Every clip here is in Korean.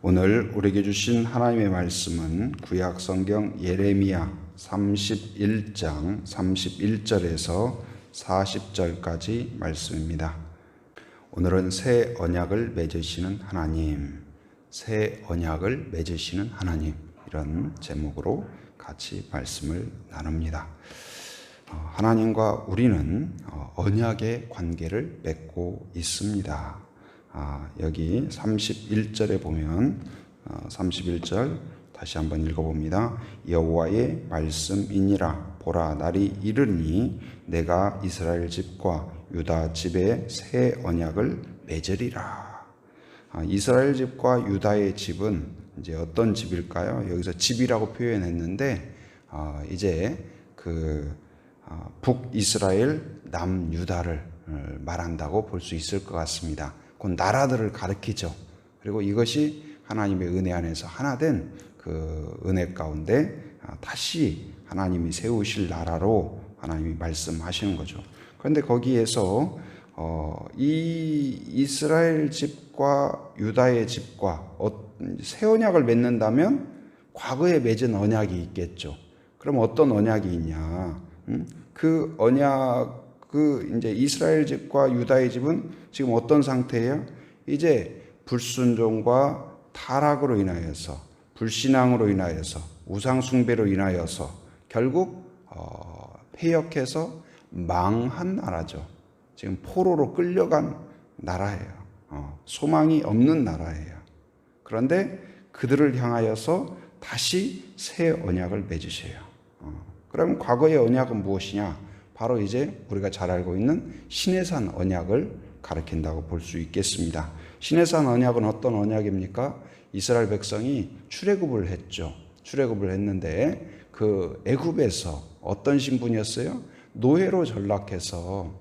오늘 우리에게 주신 하나님의 말씀은 구약 성경 예레미야 31장 31절에서 40절까지 말씀입니다. 오늘은 새 언약을 맺으시는 하나님, 새 언약을 맺으시는 하나님, 이런 제목으로 같이 말씀을 나눕니다. 하나님과 우리는 언약의 관계를 맺고 있습니다. 여기 31절에 보면 31절 다시 한번 읽어봅니다. 여호와의 말씀이니라. 보라, 날이 이르니 내가 이스라엘 집과 유다 집에 새 언약을 맺으리라. 이스라엘 집과 유다의 집은 이제 어떤 집일까요? 여기서 집이라고 표현했는데 이제 북이스라엘, 남유다를 말한다고 볼 수 있을 것 같습니다. 그 나라들을 가리키죠. 그리고 이것이 하나님의 은혜 안에서 하나 된 그 은혜 가운데 다시 하나님이 세우실 나라로 하나님이 말씀하시는 거죠. 그런데 거기에서 이 이스라엘 집과 유다의 집과 새 언약을 맺는다면 과거에 맺은 언약이 있겠죠. 그럼 어떤 언약이 있냐? 그 언약, 이제 이스라엘 집과 유다의 집은 지금 어떤 상태예요? 이제 불순종과 타락으로 인하여서, 불신앙으로 인하여서, 우상숭배로 인하여서 결국 폐역해서 망한 나라죠. 지금 포로로 끌려간 나라예요. 소망이 없는 나라예요. 그런데 그들을 향하여서 다시 새 언약을 맺으셔요. 그럼 과거의 언약은 무엇이냐? 바로 이제 우리가 잘 알고 있는 시내산 언약을 가리킨다고 볼 수 있겠습니다. 시내산 언약은 어떤 언약입니까? 이스라엘 백성이 출애굽을 했죠. 출애굽을 했는데 그 애굽에서 어떤 신분이었어요? 노예로 전락해서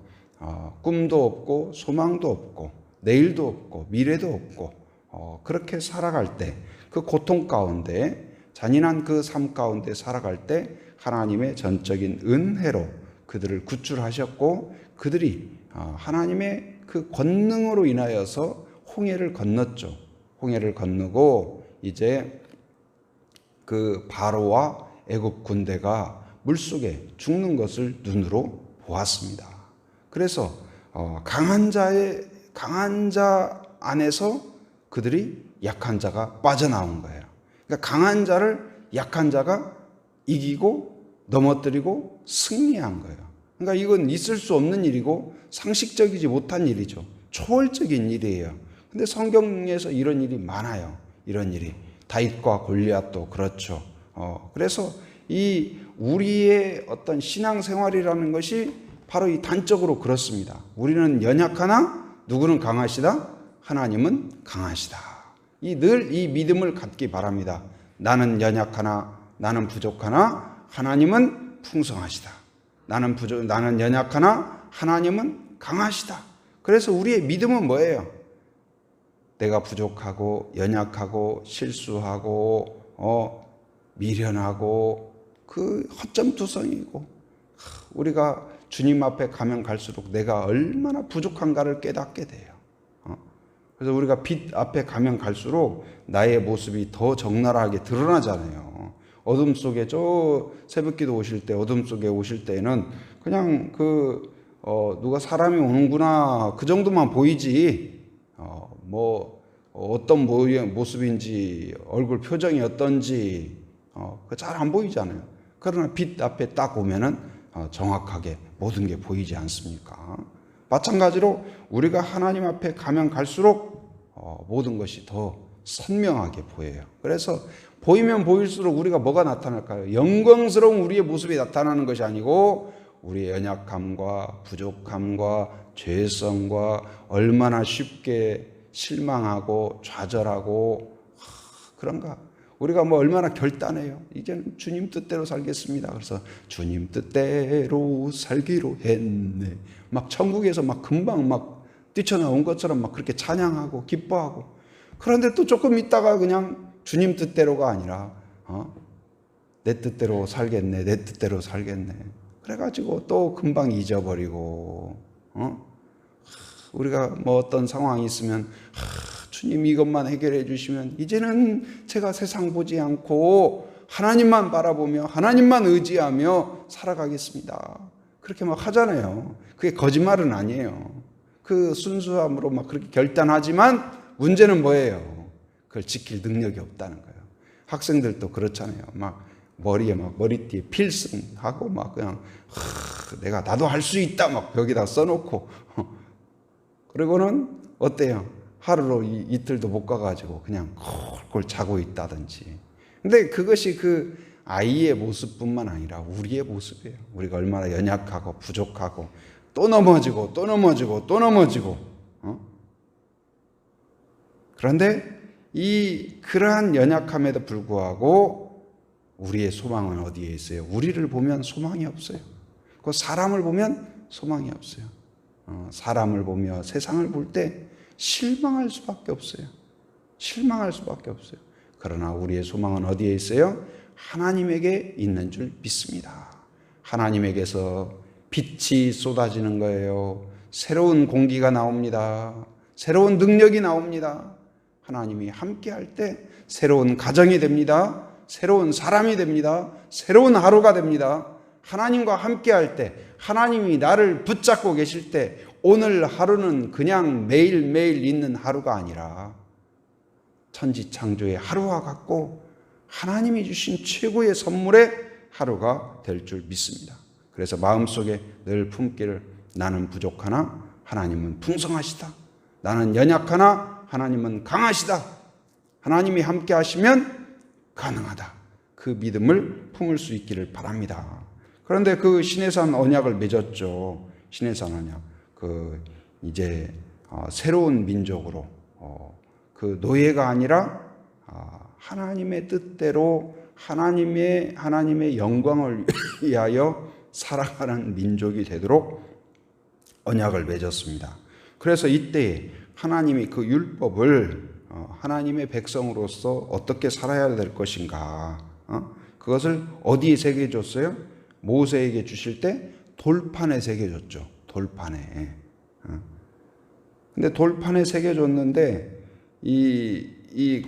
꿈도 없고 소망도 없고 내일도 없고 미래도 없고 그렇게 살아갈 때, 그 고통 가운데, 잔인한 그 삶 가운데 살아갈 때 하나님의 전적인 은혜로 그들을 구출하셨고, 그들이 하나님의 그 권능으로 인하여서 홍해를 건넜죠. 홍해를 건너고 이제 그 바로와 애굽 군대가 물속에 죽는 것을 눈으로 보았습니다. 그래서 강한 자 안에서 그들이 약한 자가 빠져나온 거예요. 그러니까 강한 자를 약한 자가 이기고 넘어뜨리고 승리한 거예요. 그러니까 이건 있을 수 없는 일이고 상식적이지 못한 일이죠. 초월적인 일이에요. 근데 성경에서 이런 일이 많아요. 이런 일이. 다윗과 골리앗도 그렇죠. 그래서 이 우리의 어떤 신앙생활이라는 것이 바로 이 단적으로 그렇습니다. 우리는 연약하나 누구는 강하시다? 하나님은 강하시다. 늘 이 믿음을 갖기 바랍니다. 나는 연약하나, 나는 부족하나 하나님은 풍성하시다. 나는 연약하나 하나님은 강하시다. 그래서 우리의 믿음은 뭐예요? 내가 부족하고 연약하고 실수하고 미련하고 그 허점투성이고, 우리가 주님 앞에 가면 갈수록 내가 얼마나 부족한가를 깨닫게 돼요. 그래서 우리가 빛 앞에 가면 갈수록 나의 모습이 더 적나라하게 드러나잖아요. 어둠 속에, 저 새벽기도 오실 때, 어둠 속에 오실 때는 그냥 누가 사람이 오는구나, 그 정도만 보이지, 어떤 모습인지, 얼굴 표정이 어떤지, 잘 안 보이잖아요. 그러나 빛 앞에 딱 오면은 정확하게 모든 게 보이지 않습니까? 마찬가지로 우리가 하나님 앞에 가면 갈수록 모든 것이 더 선명하게 보여요. 그래서 보이면 보일수록 우리가 뭐가 나타날까요? 영광스러운 우리의 모습이 나타나는 것이 아니고 우리의 연약함과 부족함과 죄성과 얼마나 쉽게 실망하고 좌절하고 그런가. 우리가 얼마나 결단해요. 이제는 주님 뜻대로 살겠습니다. 그래서 주님 뜻대로 살기로 했네. 막 천국에서 막 금방 막 뛰쳐나온 것처럼 막 그렇게 찬양하고 기뻐하고. 그런데 또 조금 있다가 그냥 주님 뜻대로가 아니라 내 뜻대로 살겠네, 내 뜻대로 살겠네. 그래가지고 또 금방 잊어버리고, 우리가 어떤 상황이 있으면 주님 이것만 해결해 주시면 이제는 제가 세상 보지 않고 하나님만 바라보며 하나님만 의지하며 살아가겠습니다. 그렇게 막 하잖아요. 그게 거짓말은 아니에요. 그 순수함으로 막 그렇게 결단하지만 문제는 뭐예요? 그걸 지킬 능력이 없다는 거예요. 학생들도 그렇잖아요. 막 머리에 막 머리띠에 필승하고 막 그냥 내가 나도 할 수 있다 막 벽에다 써놓고 그리고는 어때요? 하루로 이틀도 못 가가지고 그냥 콜콜 자고 있다든지. 근데 그것이 그 아이의 모습뿐만 아니라 우리의 모습이에요. 우리가 얼마나 연약하고 부족하고 또 넘어지고 또 넘어지고 또 넘어지고. 그런데 그러한 연약함에도 불구하고 우리의 소망은 어디에 있어요? 우리를 보면 소망이 없어요. 그 사람을 보면 소망이 없어요. 사람을 보며 세상을 볼 때 실망할 수밖에 없어요. 실망할 수밖에 없어요. 그러나 우리의 소망은 어디에 있어요? 하나님에게 있는 줄 믿습니다. 하나님에게서 빛이 쏟아지는 거예요. 새로운 공기가 나옵니다. 새로운 능력이 나옵니다. 하나님이 함께할 때 새로운 가정이 됩니다. 새로운 사람이 됩니다. 새로운 하루가 됩니다. 하나님과 함께할 때, 하나님이 나를 붙잡고 계실 때 오늘 하루는 그냥 매일매일 있는 하루가 아니라 천지창조의 하루와 같고 하나님이 주신 최고의 선물의 하루가 될 줄 믿습니다. 그래서 마음속에 늘 품기를 나는 부족하나 하나님은 풍성하시다. 나는 연약하나 하나님은 강하시다. 하나님이 함께 하시면 가능하다. 그 믿음을 품을 수 있기를 바랍니다. 그런데 그 시내산 언약을 맺었죠. 시내산 언약. 이제 새로운 민족으로 그 노예가 아니라 하나님의 뜻대로 하나님의 영광을 위하여 살아가는 민족이 되도록 언약을 맺었습니다. 그래서 이때 하나님이 그 율법을 하나님의 백성으로서 어떻게 살아야 될 것인가, 그것을 어디에 새겨줬어요? 모세에게 주실 때 돌판에 새겨줬죠. 돌판에. 근데 돌판에 새겨줬는데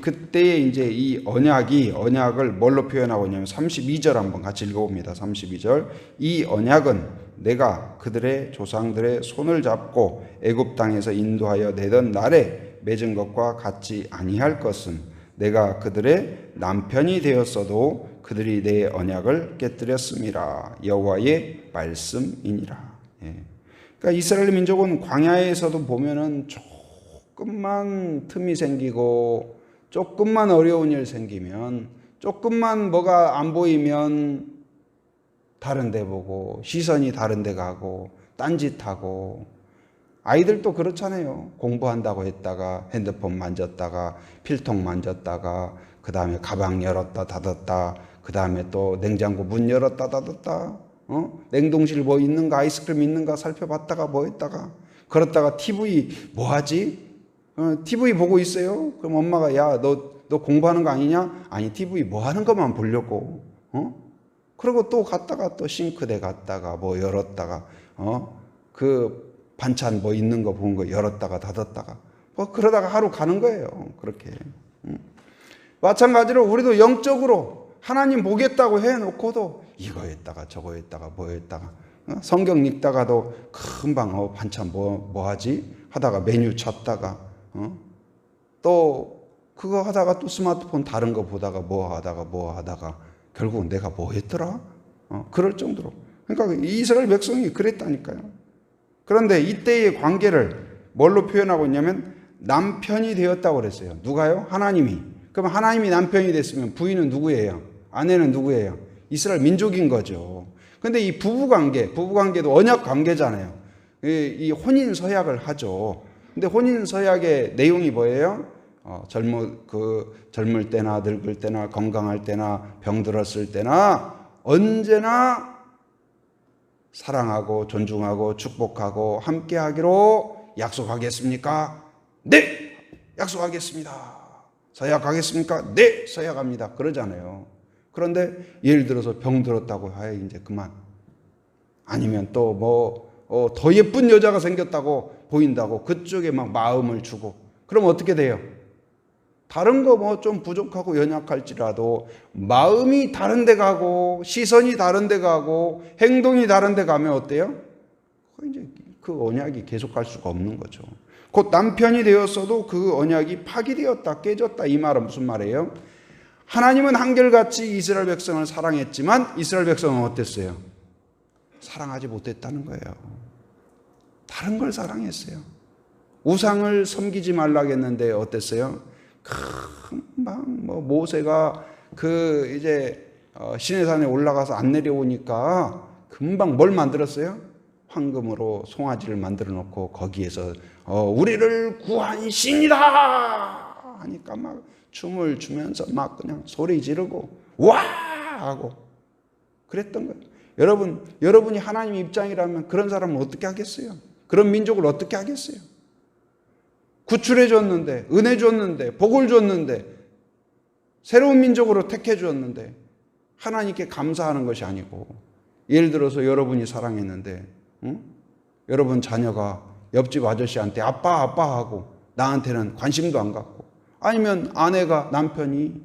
그때에 이제 이 언약을 뭘로 표현하고 있냐면 32절 한번 같이 읽어봅니다. 32절. 이 언약은 내가 그들의 조상들의 손을 잡고 애굽 땅에서 인도하여 내던 날에 맺은 것과 같지 아니할 것은 내가 그들의 남편이 되었어도 그들이 내 언약을 깨뜨렸음이라. 여호와의 말씀이니라. 그러니까 이스라엘 민족은 광야에서도 보면은 조금만 틈이 생기고 조금만 어려운 일 생기면 조금만 뭐가 안 보이면 다른 데 보고 시선이 다른 데 가고 딴짓하고. 아이들도 그렇잖아요. 공부한다고 했다가 핸드폰 만졌다가 필통 만졌다가 그 다음에 가방 열었다 닫았다 그 다음에 또 냉장고 문 열었다 닫았다 냉동실 뭐 있는가 아이스크림 있는가 살펴봤다가 뭐 했다가 그러다가 TV 뭐 하지? TV 보고 있어요. 그럼 엄마가 야 너 공부하는 거 아니냐? 아니 TV 뭐 하는 것만 보려고. 그리고 또 갔다가 또 싱크대 갔다가 뭐 열었다가 그 반찬 뭐 있는 거 본 거 열었다가 닫았다가 뭐 그러다가 하루 가는 거예요. 그렇게. 마찬가지로 우리도 영적으로 하나님 보겠다고 해놓고도 이거 했다가 저거 했다가 뭐 했다가 성경 읽다가도 금방 반찬 뭐 하지? 하다가 메뉴 찾다가 또 그거 하다가 또 스마트폰 다른 거 보다가 뭐 하다가 결국은 내가 뭐 했더라? 그럴 정도로. 그러니까 이스라엘 백성이 그랬다니까요. 그런데 이때의 관계를 뭘로 표현하고 있냐면 남편이 되었다고 그랬어요. 누가요? 하나님이. 그럼 하나님이 남편이 됐으면 부인은 누구예요? 아내는 누구예요? 이스라엘 민족인 거죠. 그런데 이 부부관계도 언약 관계잖아요. 이 혼인 서약을 하죠. 근데 혼인 서약의 내용이 뭐예요? 젊을 때나 늙을 때나 건강할 때나 병들었을 때나 언제나 사랑하고 존중하고 축복하고 함께하기로 약속하겠습니까? 네! 약속하겠습니다. 서약하겠습니까? 네! 서약합니다. 그러잖아요. 그런데 예를 들어서 병들었다고 하여 이제 그만. 아니면 또 더 예쁜 여자가 생겼다고 보인다고 그쪽에 막 마음을 주고. 그럼 어떻게 돼요? 다른 거 뭐 좀 부족하고 연약할지라도 마음이 다른 데 가고 시선이 다른 데 가고 행동이 다른 데 가면 어때요? 이제 그 언약이 계속 갈 수가 없는 거죠. 곧 남편이 되었어도 그 언약이 파기되었다, 깨졌다. 이 말은 무슨 말이에요? 하나님은 한결같이 이스라엘 백성을 사랑했지만 이스라엘 백성은 어땠어요? 사랑하지 못했다는 거예요. 다른 걸 사랑했어요. 우상을 섬기지 말라고 했는데 어땠어요? 금방 모세가 이제 시내산에 올라가서 안 내려오니까 금방 뭘 만들었어요? 황금으로 송아지를 만들어 놓고 거기에서 우리를 구한 신이다 하니까 막 춤을 추면서 막 그냥 소리 지르고 와 하고 그랬던 거예요. 여러분이 하나님 입장이라면 그런 사람은 어떻게 하겠어요? 그런 민족을 어떻게 하겠어요? 구출해 줬는데, 은혜 줬는데, 복을 줬는데, 새로운 민족으로 택해 주었는데 하나님께 감사하는 것이 아니고, 예를 들어서 여러분이 사랑했는데 여러분 자녀가 옆집 아저씨한테 아빠 하고 나한테는 관심도 안 갖고, 아니면 아내가 남편이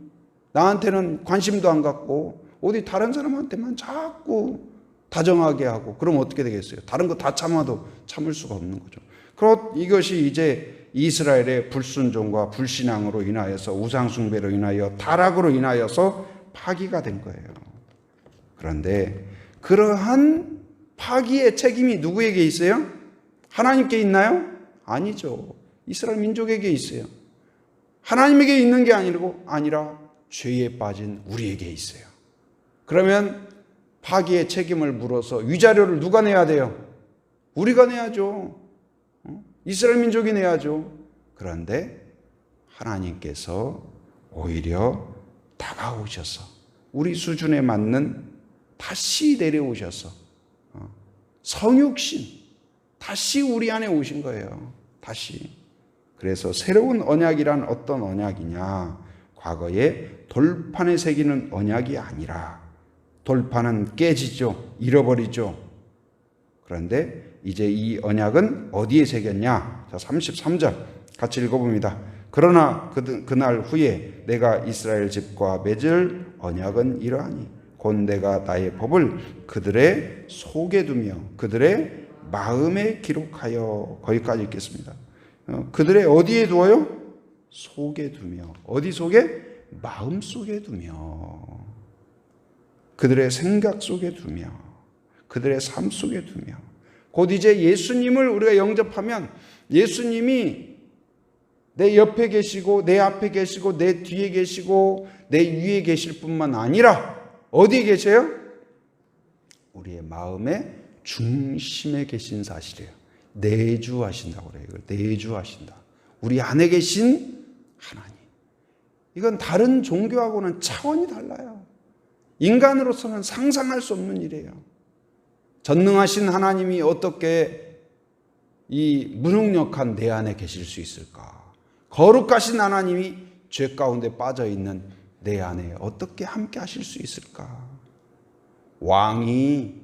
나한테는 관심도 안 갖고 어디 다른 사람한테만 자꾸 다정하게 하고, 그럼 어떻게 되겠어요? 다른 거 다 참아도 참을 수가 없는 거죠. 그럼 이것이 이제 이스라엘의 불순종과 불신앙으로 인하여서, 우상숭배로 인하여, 타락으로 인하여서 파기가 된 거예요. 그런데 그러한 파기의 책임이 누구에게 있어요? 하나님께 있나요? 아니죠. 이스라엘 민족에게 있어요. 하나님에게 있는 게 아니라 죄에 빠진 우리에게 있어요. 그러면 파기의 책임을 물어서 위자료를 누가 내야 돼요? 우리가 내야죠. 이스라엘 민족이 내야죠. 그런데 하나님께서 오히려 다가오셔서 우리 수준에 맞는 다시 내려오셔서 성육신 다시 우리 안에 오신 거예요. 다시. 그래서 새로운 언약이란 어떤 언약이냐? 과거에 돌판에 새기는 언약이 아니라, 돌판은 깨지죠. 잃어버리죠. 그런데 이제 이 언약은 어디에 새겼냐? 자, 33절 같이 읽어봅니다. 그러나 그날 후에 내가 이스라엘 집과 맺을 언약은 이러하니 곧 내가 나의 법을 그들의 속에 두며 그들의 마음에 기록하여, 거기까지 읽겠습니다. 그들의 어디에 두어요? 속에 두며. 어디 속에? 마음 속에 두며, 그들의 생각 속에 두며, 그들의 삶 속에 두며. 곧 이제 예수님을 우리가 영접하면 예수님이 내 옆에 계시고 내 앞에 계시고 내 뒤에 계시고 내 위에 계실 뿐만 아니라 어디에 계세요? 우리의 마음의 중심에 계신 사실이에요. 내주하신다고 그래요. 내주하신다. 우리 안에 계신 하나님. 이건 다른 종교하고는 차원이 달라요. 인간으로서는 상상할 수 없는 일이에요. 전능하신 하나님이 어떻게 이 무능력한 내 안에 계실 수 있을까? 거룩하신 하나님이 죄 가운데 빠져 있는 내 안에 어떻게 함께 하실 수 있을까? 왕이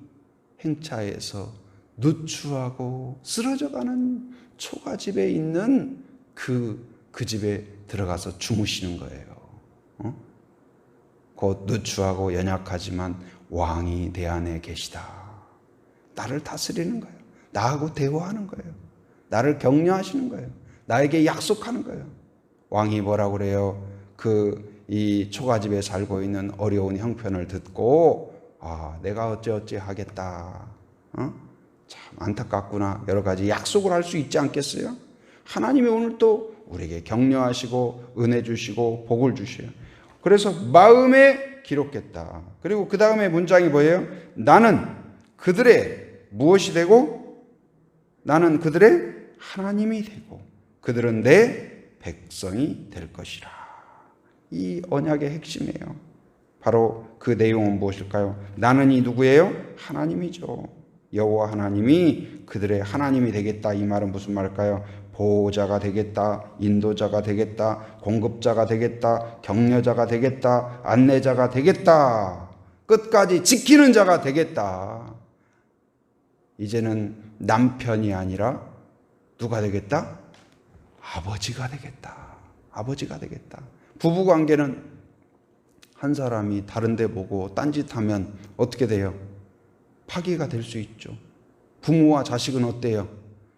행차에서 누추하고 쓰러져가는 초가집에 있는 그 집에 들어가서 주무시는 거예요. 곧 누추하고 연약하지만 왕이 내 안에 계시다. 나를 다스리는 거예요. 나하고 대화하는 거예요. 나를 격려하시는 거예요. 나에게 약속하는 거예요. 왕이 뭐라고 그래요? 이 초가집에 살고 있는 어려운 형편을 듣고 내가 어찌 하겠다. 참 안타깝구나. 여러 가지 약속을 할 수 있지 않겠어요? 하나님이 오늘 또 우리에게 격려하시고 은혜 주시고 복을 주셔요. 그래서 마음에 기록했다. 그리고 그 다음에 문장이 뭐예요? 나는 그들의 무엇이 되고, 나는 그들의 하나님이 되고 그들은 내 백성이 될 것이라. 이 언약의 핵심이에요. 바로 그 내용은 무엇일까요? 나는 이 누구예요? 하나님이죠. 여호와 하나님이 그들의 하나님이 되겠다. 이 말은 무슨 말일까요? 보호자가 되겠다, 인도자가 되겠다, 공급자가 되겠다, 격려자가 되겠다, 안내자가 되겠다, 끝까지 지키는 자가 되겠다. 이제는 남편이 아니라 누가 되겠다? 아버지가 되겠다. 아버지가 되겠다. 부부관계는 한 사람이 다른 데 보고 딴짓하면 어떻게 돼요? 파괴가 될 수 있죠. 부모와 자식은 어때요?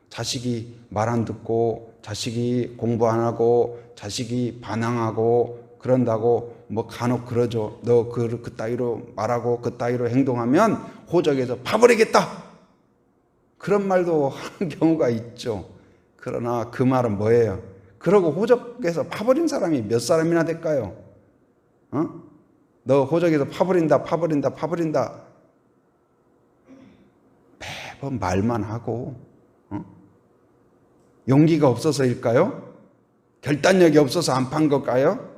자식이 말 안 듣고, 자식이 공부 안 하고, 자식이 반항하고 그런다고 뭐 간혹 그러죠. 너 그 따위로 말하고 그 따위로 행동하면 호적에서 파버리겠다. 그런 말도 하는 경우가 있죠. 그러나 그 말은 뭐예요? 그러고 호적에서 파버린 사람이 몇 사람이나 될까요? 너 호적에서 파버린다. 매번 말만 하고, 용기가 없어서일까요? 결단력이 없어서 안 판 걸까요?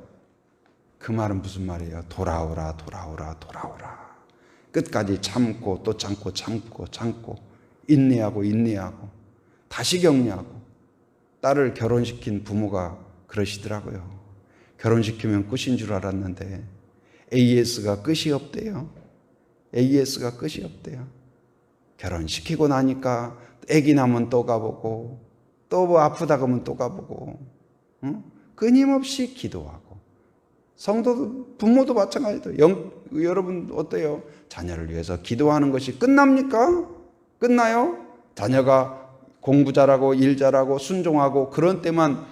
그 말은 무슨 말이에요? 돌아오라. 끝까지 참고 또 참고 인내하고 다시 격려하고. 딸을 결혼시킨 부모가 그러시더라고요. 결혼시키면 끝인 줄 알았는데 AS가 끝이 없대요. 결혼시키고 나니까 애기 나면 또 가보고 또 뭐 아프다 그러면 또 가보고 끊임없이 기도하고. 성도도 부모도 마찬가지죠. 여러분 어때요? 자녀를 위해서 기도하는 것이 끝납니까? 끝나요? 자녀가 공부 잘하고 일 잘하고 순종하고 그런 때만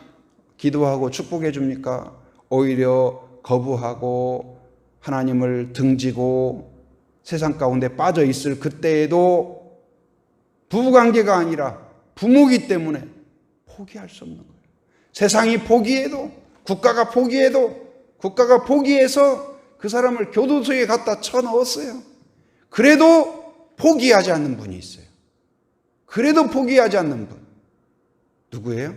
기도하고 축복해 줍니까? 오히려 거부하고 하나님을 등지고 세상 가운데 빠져 있을 그때에도 부부관계가 아니라 부모이기 때문에 포기할 수 없는 거예요. 세상이 포기해도, 국가가 포기해서 그 사람을 교도소에 갖다 쳐넣었어요. 그래도 포기하지 않는 분이 있어요. 누구예요?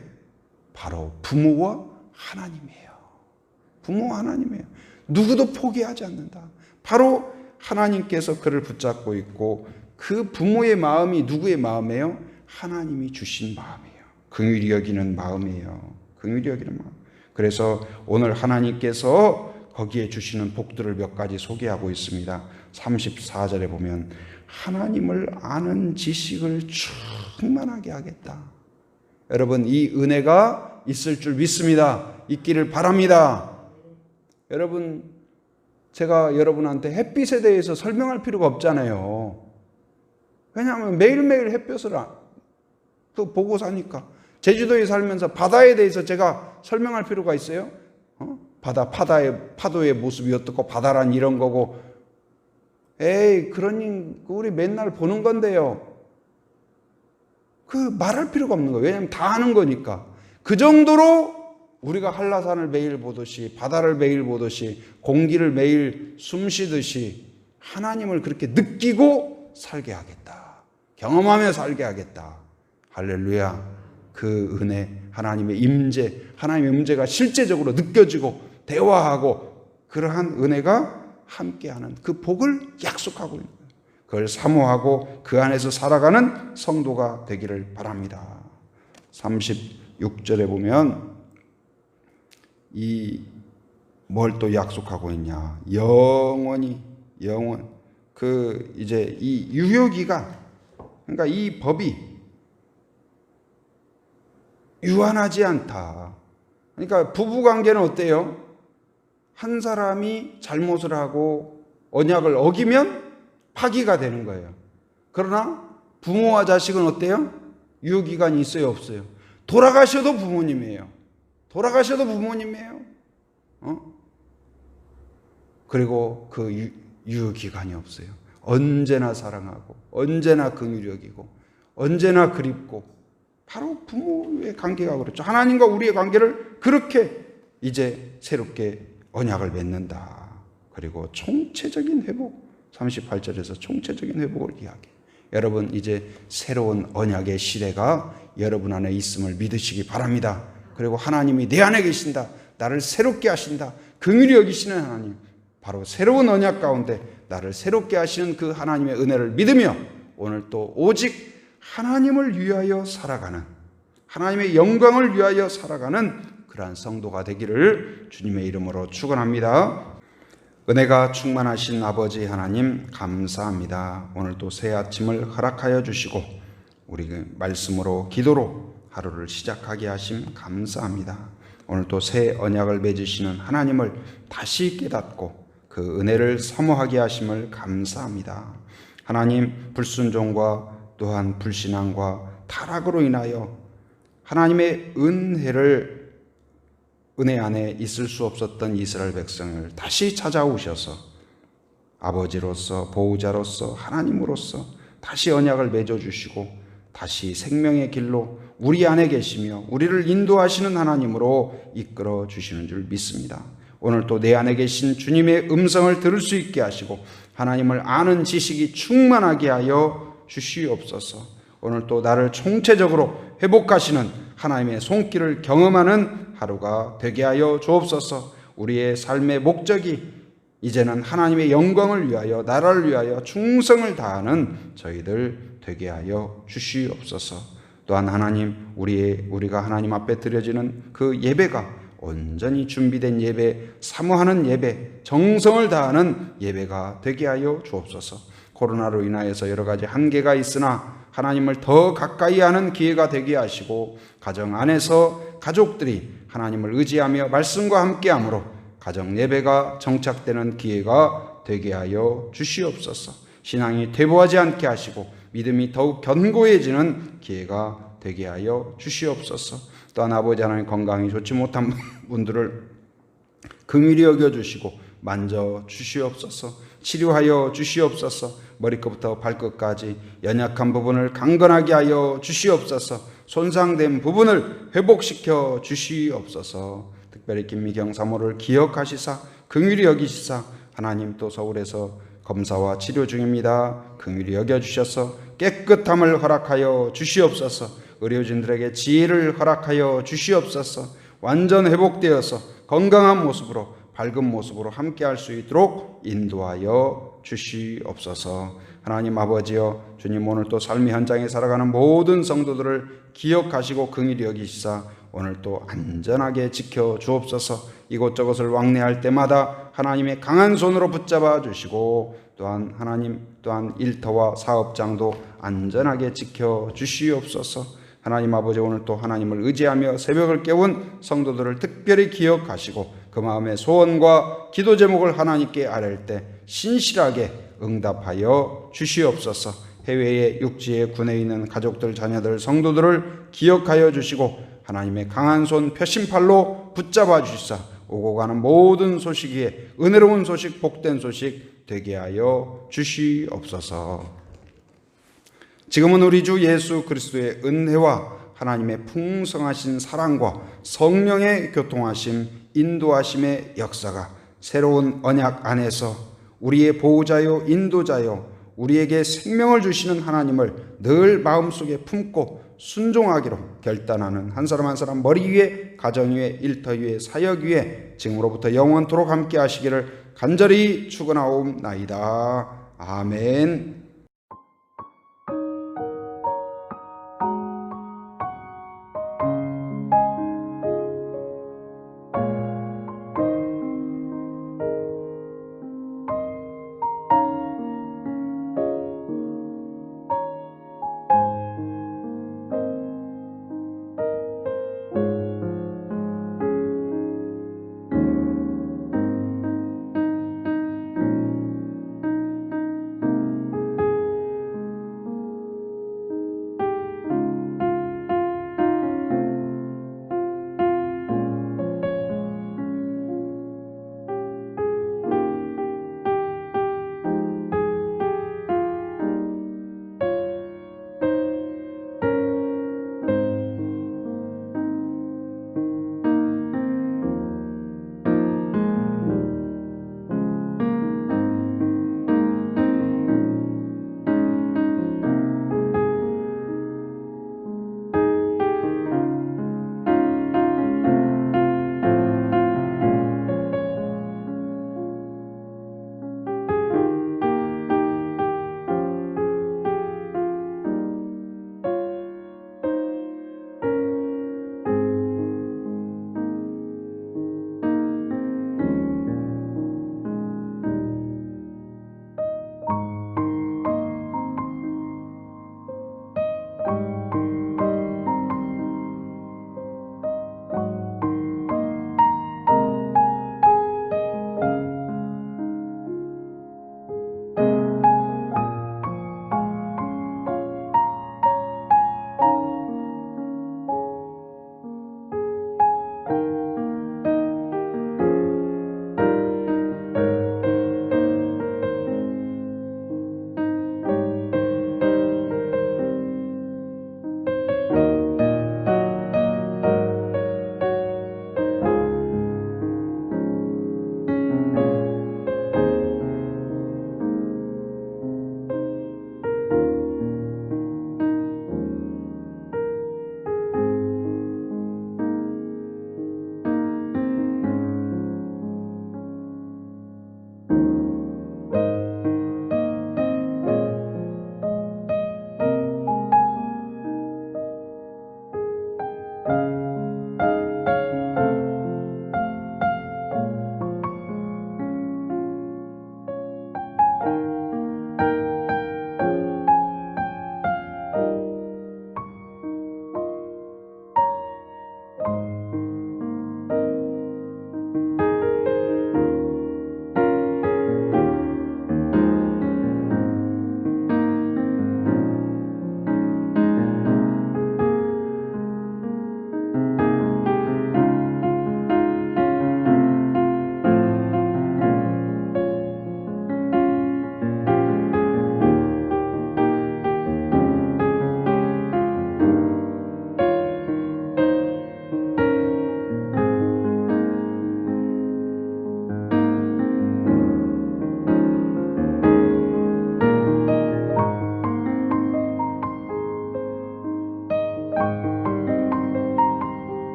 바로 부모와 하나님이에요. 누구도 포기하지 않는다. 바로 하나님께서 그를 붙잡고 있고, 그 부모의 마음이 누구의 마음이에요? 하나님이 주신 마음이에요. 긍휼히 여기는 마음이에요. 그래서 오늘 하나님께서 거기에 주시는 복들을 몇 가지 소개하고 있습니다. 34절에 보면 하나님을 아는 지식을 충만하게 하겠다. 여러분, 이 은혜가 있을 줄 믿습니다. 있기를 바랍니다. 여러분, 제가 여러분한테 햇빛에 대해서 설명할 필요가 없잖아요. 왜냐하면 매일매일 햇볕을 또 보고 사니까. 제주도에 살면서 바다에 대해서 제가 설명할 필요가 있어요? 파도의 모습이 어떻고 바다란 이런 거고. 에이, 그러니 우리 맨날 보는 건데요. 그 말할 필요가 없는 거예요. 왜냐하면 다 아는 거니까. 그 정도로 우리가 한라산을 매일 보듯이, 바다를 매일 보듯이, 공기를 매일 숨쉬듯이 하나님을 그렇게 느끼고 살게 하겠다. 경험하며 살게 하겠다. 할렐루야. 그 은혜, 하나님의 임재가 실제적으로 느껴지고 대화하고 그러한 은혜가 함께하는 그 복을 약속하고 있는 거예요. 그걸 사모하고 그 안에서 살아가는 성도가 되기를 바랍니다. 36절에 보면 뭘 또 약속하고 있냐? 영원. 이제 이 유효기간, 그러니까 이 법이 유한하지 않다. 그러니까 부부관계는 어때요? 한 사람이 잘못을 하고 언약을 어기면 파기가 되는 거예요. 그러나 부모와 자식은 어때요? 유효기간이 있어요, 없어요? 돌아가셔도 부모님이에요. 그리고 그 유효기간이 없어요. 언제나 사랑하고 언제나 긍휼히 여기고 언제나 그립고. 바로 부모의 관계가 그렇죠. 하나님과 우리의 관계를 그렇게 이제 새롭게 언약을 맺는다. 그리고 총체적인 회복, 38절에서 총체적인 회복을 이야기해요. 여러분, 이제 새로운 언약의 시대가 여러분 안에 있음을 믿으시기 바랍니다. 그리고 하나님이 내 안에 계신다. 나를 새롭게 하신다. 긍휼히 여기시는 하나님, 바로 새로운 언약 가운데 나를 새롭게 하시는 그 하나님의 은혜를 믿으며 오늘 또 오직 하나님을 위하여 살아가는, 하나님의 영광을 위하여 살아가는 그러한 성도가 되기를 주님의 이름으로 축원합니다. 은혜가 충만하신 아버지 하나님 감사합니다. 오늘도 새 아침을 허락하여 주시고 우리 말씀으로 기도로 하루를 시작하게 하심 감사합니다. 오늘 또 새 언약을 맺으시는 하나님을 다시 깨닫고 그 은혜를 사모하게 하심을 감사합니다. 하나님, 불순종과 또한 불신앙과 타락으로 인하여 하나님의 은혜 안에 있을 수 없었던 이스라엘 백성을 다시 찾아오셔서 아버지로서, 보호자로서, 하나님으로서 다시 언약을 맺어주시고 다시 생명의 길로 우리 안에 계시며 우리를 인도하시는 하나님으로 이끌어 주시는 줄 믿습니다. 오늘 또 내 안에 계신 주님의 음성을 들을 수 있게 하시고 하나님을 아는 지식이 충만하게 하여 주시옵소서. 오늘 또 나를 총체적으로 회복하시는 하나님의 손길을 경험하는 하루가 되게 하여 주옵소서. 우리의 삶의 목적이 이제는 하나님의 영광을 위하여, 나라를 위하여 충성을 다하는 저희들 되게 하여 주시옵소서. 또한 하나님, 우리가 하나님 앞에 드려지는 그 예배가 온전히 준비된 예배, 사모하는 예배, 정성을 다하는 예배가 되게 하여 주옵소서. 코로나로 인하여서 여러 가지 한계가 있으나 하나님을 더 가까이 하는 기회가 되게 하시고 가정 안에서 가족들이 하나님을 의지하며 말씀과 함께함으로 가정 예배가 정착되는 기회가 되게 하여 주시옵소서. 신앙이 퇴보하지 않게 하시고 믿음이 더욱 견고해지는 기회가 되게 하여 주시옵소서. 또한 아버지 하나님, 건강이 좋지 못한 분들을 긍휼히 여겨주시고 만져 주시옵소서. 치료하여 주시옵소서. 머리끝부터 발끝까지 연약한 부분을 강건하게 하여 주시옵소서. 손상된 부분을 회복시켜 주시옵소서. 특별히 김미경 사모를 기억하시사 긍휼히 여기시사 하나님, 또 서울에서 검사와 치료 중입니다. 긍휼히 여겨주셔서 깨끗함을 허락하여 주시옵소서. 의료진들에게 지혜를 허락하여 주시옵소서. 완전 회복되어서 건강한 모습으로, 밝은 모습으로 함께할 수 있도록 인도하여 주시옵소서. 하나님 아버지여, 주님, 오늘 또 삶의 현장에 살아가는 모든 성도들을 기억하시고 긍휼히 여기시사 오늘 또 안전하게 지켜 주옵소서. 이곳저곳을 왕래할 때마다 하나님의 강한 손으로 붙잡아 주시고 또한 하나님, 또한 일터와 사업장도 안전하게 지켜 주시옵소서. 하나님 아버지, 오늘 또 하나님을 의지하며 새벽을 깨운 성도들을 특별히 기억하시고 그 마음의 소원과 기도 제목을 하나님께 아뢰을 때 신실하게 응답하여 주시옵소서. 해외에 육지에 군에 있는 가족들, 자녀들, 성도들을 기억하여 주시고 하나님의 강한 손 표심팔로 붙잡아 주시사 오고 가는 모든 소식 위에 은혜로운 소식, 복된 소식 되게 하여 주시옵소서. 지금은 우리 주 예수 그리스도의 은혜와 하나님의 풍성하신 사랑과 성령의 교통하심, 인도하심의 역사가 새로운 언약 안에서 우리의 보호자요, 인도자요, 우리에게 생명을 주시는 하나님을 늘 마음속에 품고 순종하기로 결단하는 한 사람 한 사람 머리 위에, 가정 위에, 일터 위에, 사역 위에 지금으로부터 영원토록 함께 하시기를 간절히 축원하옵나이다. 아멘.